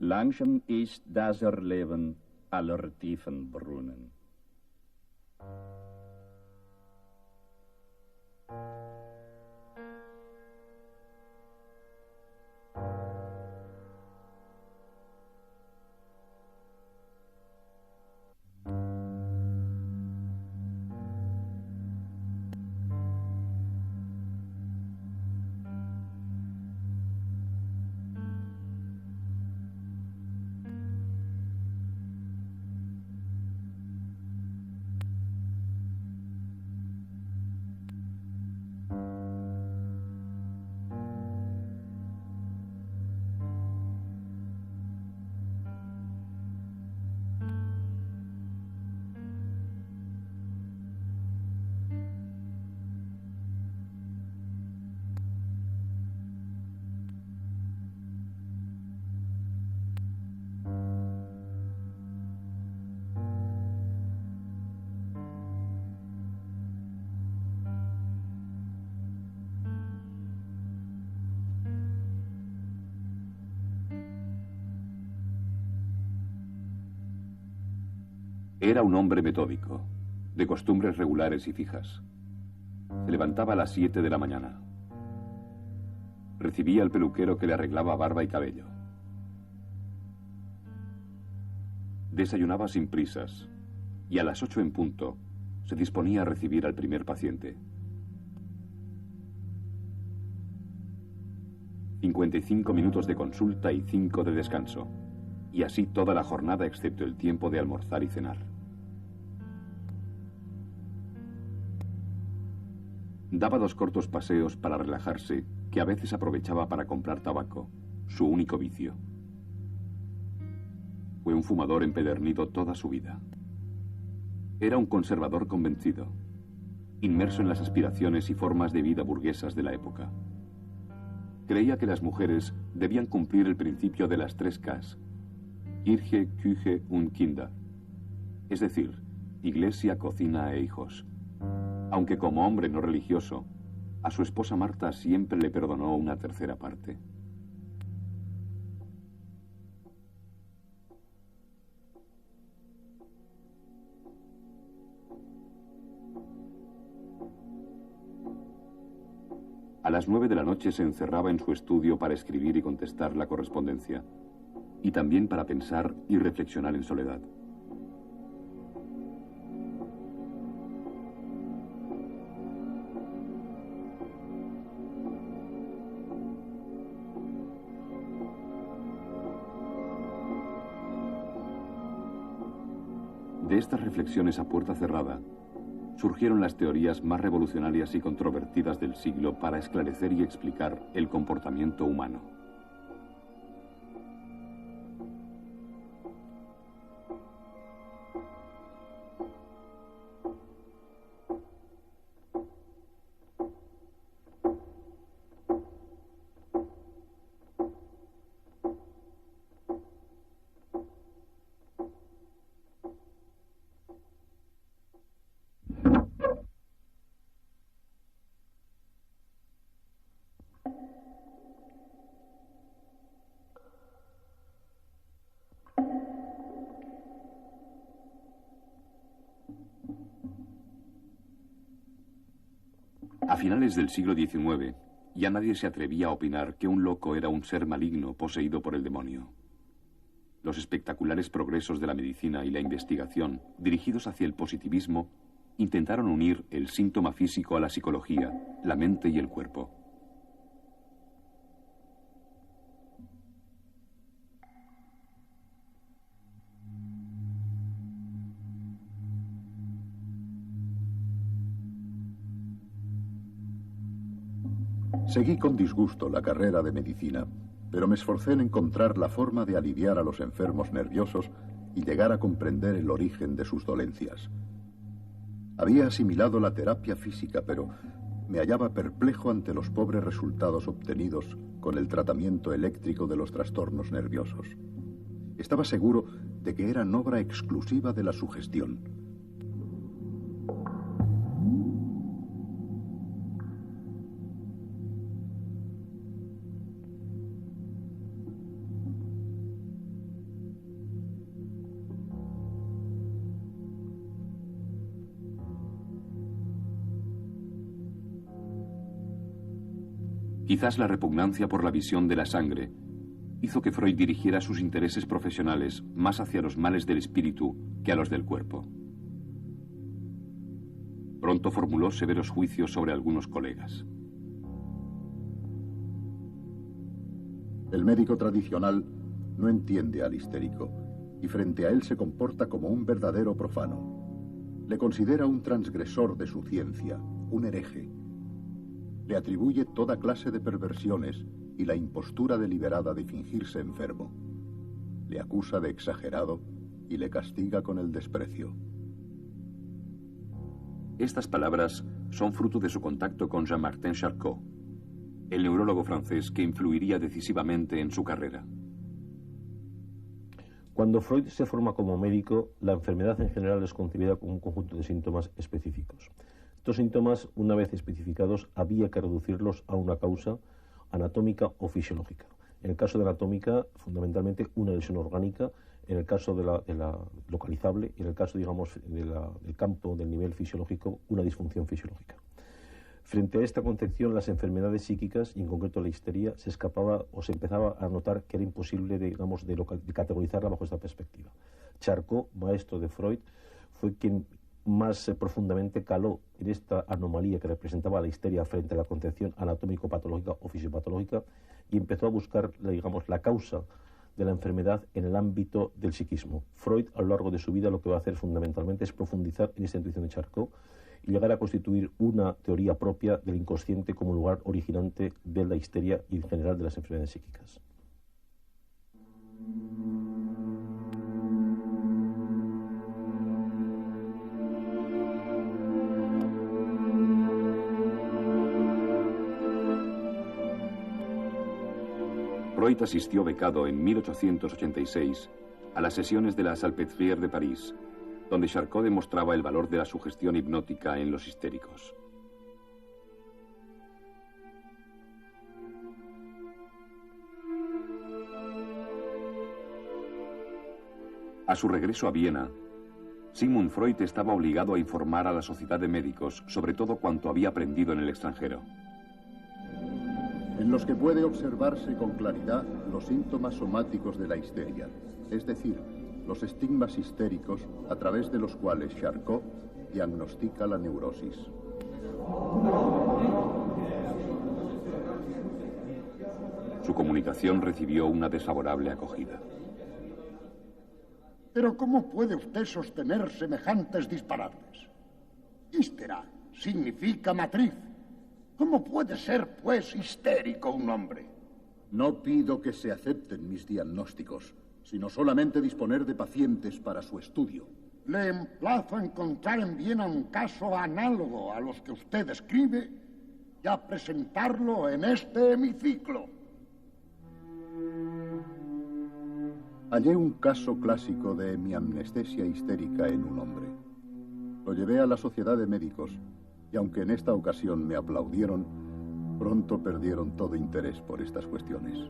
Langsam ist das Erleben aller tiefen Brunnen. Era un hombre metódico, de costumbres regulares y fijas. Se levantaba a las 7 de la mañana. Recibía al peluquero que le arreglaba barba y cabello. Desayunaba sin prisas y a las 8 en punto se disponía a recibir al primer paciente. 55 minutos de consulta y 5 de descanso. Y así toda la jornada excepto el tiempo de almorzar y cenar. Daba 2 cortos paseos para relajarse, que a veces aprovechaba para comprar tabaco, su único vicio. Fue un fumador empedernido toda su vida. Era un conservador convencido, inmerso en las aspiraciones y formas de vida burguesas de la época. Creía que las mujeres debían cumplir el principio de las 3 Ks, Kirche, Küche und Kinder, es decir, iglesia, cocina e hijos. Aunque como hombre no religioso, a su esposa Marta siempre le perdonó una tercera parte. A las 9 de la noche se encerraba en su estudio para escribir y contestar la correspondencia, y también para pensar y reflexionar en soledad. De estas reflexiones a puerta cerrada, surgieron las teorías más revolucionarias y controvertidas del siglo para esclarecer y explicar el comportamiento humano. A finales del siglo XIX, ya nadie se atrevía a opinar que un loco era un ser maligno poseído por el demonio. Los espectaculares progresos de la medicina y la investigación, dirigidos hacia el positivismo, intentaron unir el síntoma físico a la psicología, la mente y el cuerpo. Seguí con disgusto la carrera de medicina, pero me esforcé en encontrar la forma de aliviar a los enfermos nerviosos y llegar a comprender el origen de sus dolencias. Había asimilado la terapia física, pero me hallaba perplejo ante los pobres resultados obtenidos con el tratamiento eléctrico de los trastornos nerviosos. Estaba seguro de que eran obra exclusiva de la sugestión. Quizás la repugnancia por la visión de la sangre hizo que Freud dirigiera sus intereses profesionales más hacia los males del espíritu que a los del cuerpo. Pronto formuló severos juicios sobre algunos colegas. El médico tradicional no entiende al histérico y frente a él se comporta como un verdadero profano. Le considera un transgresor de su ciencia, un hereje. Le atribuye toda clase de perversiones y la impostura deliberada de fingirse enfermo. Le acusa de exagerado y le castiga con el desprecio. Estas palabras son fruto de su contacto con Jean-Martin Charcot, el neurólogo francés que influiría decisivamente en su carrera. Cuando Freud se forma como médico, la enfermedad en general es concebida como un conjunto de síntomas específicos. Estos síntomas, una vez especificados, había que reducirlos a una causa anatómica o fisiológica. En el caso de anatómica, fundamentalmente una lesión orgánica, en el caso de la localizable, y en el caso, digamos, del campo del nivel fisiológico, una disfunción fisiológica. Frente a esta concepción, las enfermedades psíquicas, y en concreto la histeria, se escapaba o se empezaba a notar que era imposible de categorizarla bajo esta perspectiva. Charcot, maestro de Freud, fue quien más profundamente caló en esta anomalía que representaba la histeria frente a la concepción anatómico-patológica o fisiopatológica y empezó a buscar, digamos, la causa de la enfermedad en el ámbito del psiquismo. Freud, a lo largo de su vida, lo que va a hacer fundamentalmente es profundizar en esta intuición de Charcot y llegar a constituir una teoría propia del inconsciente como lugar originante de la histeria y en general de las enfermedades psíquicas. Freud asistió becado en 1886 a las sesiones de la Salpêtrière de París, donde Charcot demostraba el valor de la sugestión hipnótica en los histéricos. A su regreso a Viena, Sigmund Freud estaba obligado a informar a la Sociedad de Médicos sobre todo cuanto había aprendido en el extranjero. En los que puede observarse con claridad los síntomas somáticos de la histeria, es decir, los estigmas histéricos a través de los cuales Charcot diagnostica la neurosis. Su comunicación recibió una desfavorable acogida. Pero ¿cómo puede usted sostener semejantes disparates? Histera significa matriz. ¿Cómo puede ser, pues, histérico un hombre? No pido que se acepten mis diagnósticos, sino solamente disponer de pacientes para su estudio. Le emplazo a encontrar en Viena un caso análogo a los que usted describe y a presentarlo en este hemiciclo. Hallé un caso clásico de hemiamnestesia histérica en un hombre. Lo llevé a la Sociedad de Médicos y aunque en esta ocasión me aplaudieron, pronto perdieron todo interés por estas cuestiones.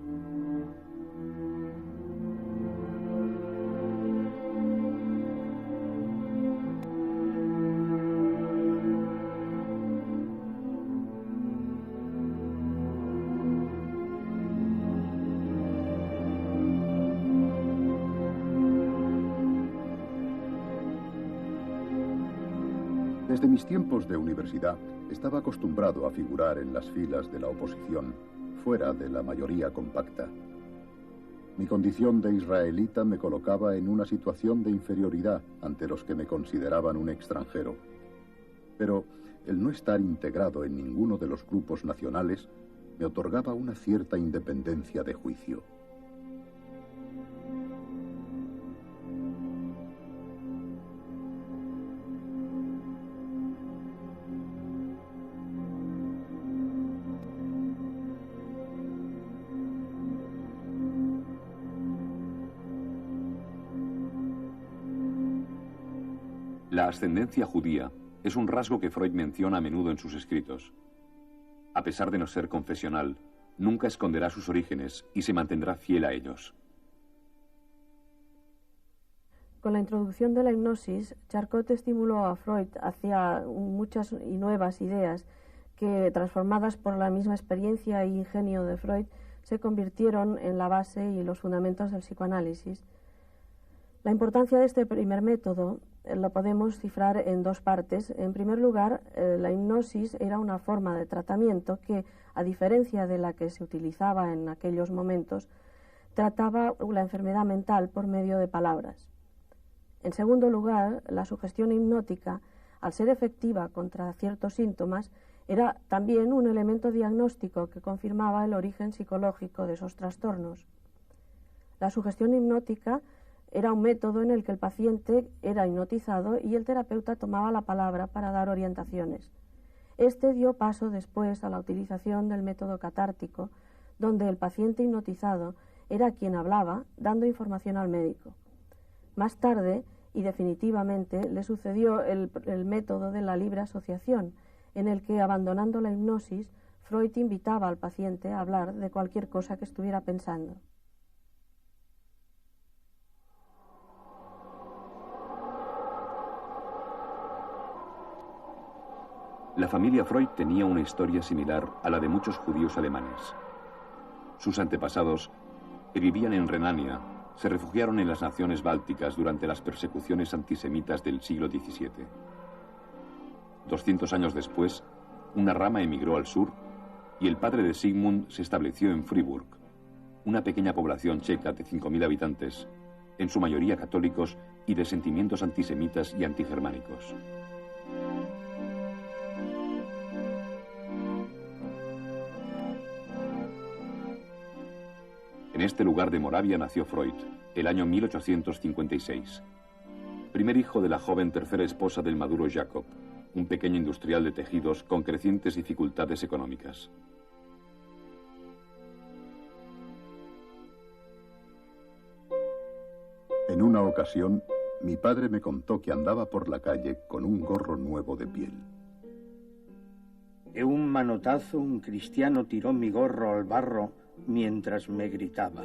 Desde mis tiempos de universidad, estaba acostumbrado a figurar en las filas de la oposición, fuera de la mayoría compacta. Mi condición de israelita me colocaba en una situación de inferioridad ante los que me consideraban un extranjero. Pero el no estar integrado en ninguno de los grupos nacionales me otorgaba una cierta independencia de juicio. La ascendencia judía es un rasgo que Freud menciona a menudo en sus escritos. A pesar de no ser confesional, nunca esconderá sus orígenes y se mantendrá fiel a ellos. Con la introducción de la hipnosis, Charcot estimuló a Freud hacia muchas y nuevas ideas que, transformadas por la misma experiencia e ingenio de Freud, se convirtieron en la base y los fundamentos del psicoanálisis. La importancia de este primer método lo podemos cifrar en dos partes. En primer lugar, la hipnosis era una forma de tratamiento que, a diferencia de la que se utilizaba en aquellos momentos, trataba la enfermedad mental por medio de palabras. En segundo lugar, la sugestión hipnótica, al ser efectiva contra ciertos síntomas, era también un elemento diagnóstico que confirmaba el origen psicológico de esos trastornos. La sugestión hipnótica era un método en el que el paciente era hipnotizado y el terapeuta tomaba la palabra para dar orientaciones. Este dio paso después a la utilización del método catártico, donde el paciente hipnotizado era quien hablaba, dando información al médico. Más tarde, y definitivamente, le sucedió el método de la libre asociación, en el que, abandonando la hipnosis, Freud invitaba al paciente a hablar de cualquier cosa que estuviera pensando. La familia Freud tenía una historia similar a la de muchos judíos alemanes. Sus antepasados, que vivían en Renania, se refugiaron en las naciones bálticas durante las persecuciones antisemitas del siglo XVII. 200 años después, una rama emigró al sur y el padre de Sigmund se estableció en Friburg, una pequeña población checa de 5.000 habitantes, en su mayoría católicos y de sentimientos antisemitas y antigermánicos. En este lugar de Moravia nació Freud, el año 1856. Primer hijo de la joven tercera esposa del maduro Jacob, un pequeño industrial de tejidos con crecientes dificultades económicas. En una ocasión, mi padre me contó que andaba por la calle con un gorro nuevo de piel. De un manotazo, un cristiano tiró mi gorro al barro mientras me gritaba: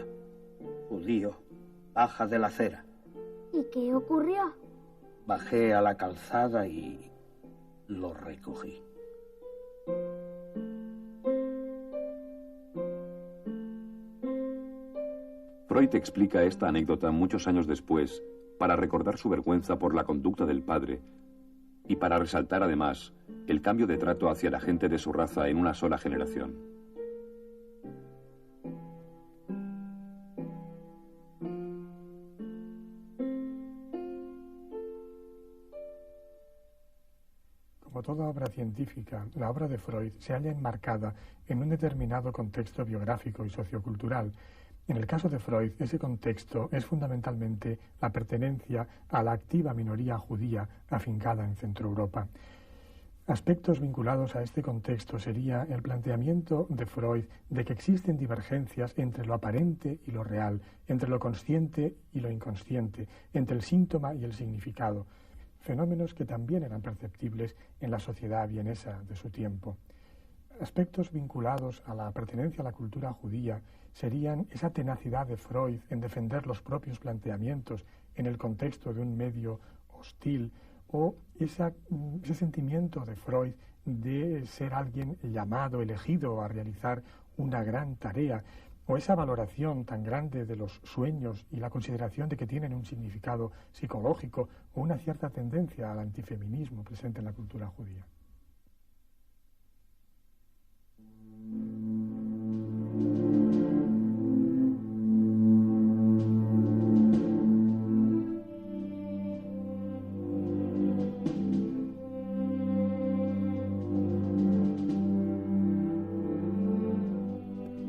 judío, baja de la acera. ¿Y qué ocurrió? Bajé a la calzada y lo recogí. Freud explica esta anécdota muchos años después para recordar su vergüenza por la conducta del padre y para resaltar además el cambio de trato hacia la gente de su raza en una sola generación. Como toda obra científica, la obra de Freud se halla enmarcada en un determinado contexto biográfico y sociocultural. En el caso de Freud, ese contexto es fundamentalmente la pertenencia a la activa minoría judía afincada en Centroeuropa. Aspectos vinculados a este contexto sería el planteamiento de Freud de que existen divergencias entre lo aparente y lo real, entre lo consciente y lo inconsciente, entre el síntoma y el significado, fenómenos que también eran perceptibles en la sociedad vienesa de su tiempo. Aspectos vinculados a la pertenencia a la cultura judía serían esa tenacidad de Freud en defender los propios planteamientos en el contexto de un medio hostil, o ese sentimiento de Freud de ser alguien llamado, elegido a realizar una gran tarea, o esa valoración tan grande de los sueños y la consideración de que tienen un significado psicológico, o una cierta tendencia al antifeminismo presente en la cultura judía.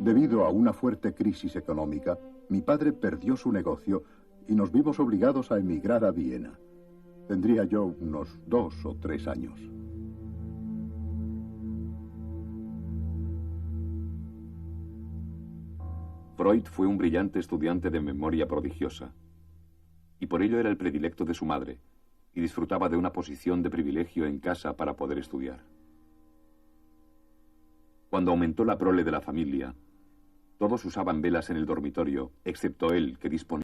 Debido a una fuerte crisis económica, mi padre perdió su negocio y nos vimos obligados a emigrar a Viena. Tendría yo unos 2 o 3 años. Freud fue un brillante estudiante de memoria prodigiosa, y por ello era el predilecto de su madre, y disfrutaba de una posición de privilegio en casa para poder estudiar. Cuando aumentó la prole de la familia, todos usaban velas en el dormitorio, excepto él, que disponía